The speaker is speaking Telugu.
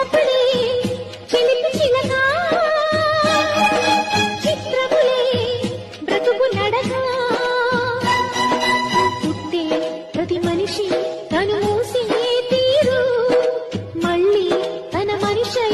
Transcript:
పుట్టినప్పుడే చిలిపి చిలక చిత్రములే బ్రతుకు నడక పుట్టే ప్రతి మనిషి తను మూసే తీరు మళ్ళీ తన మనిషై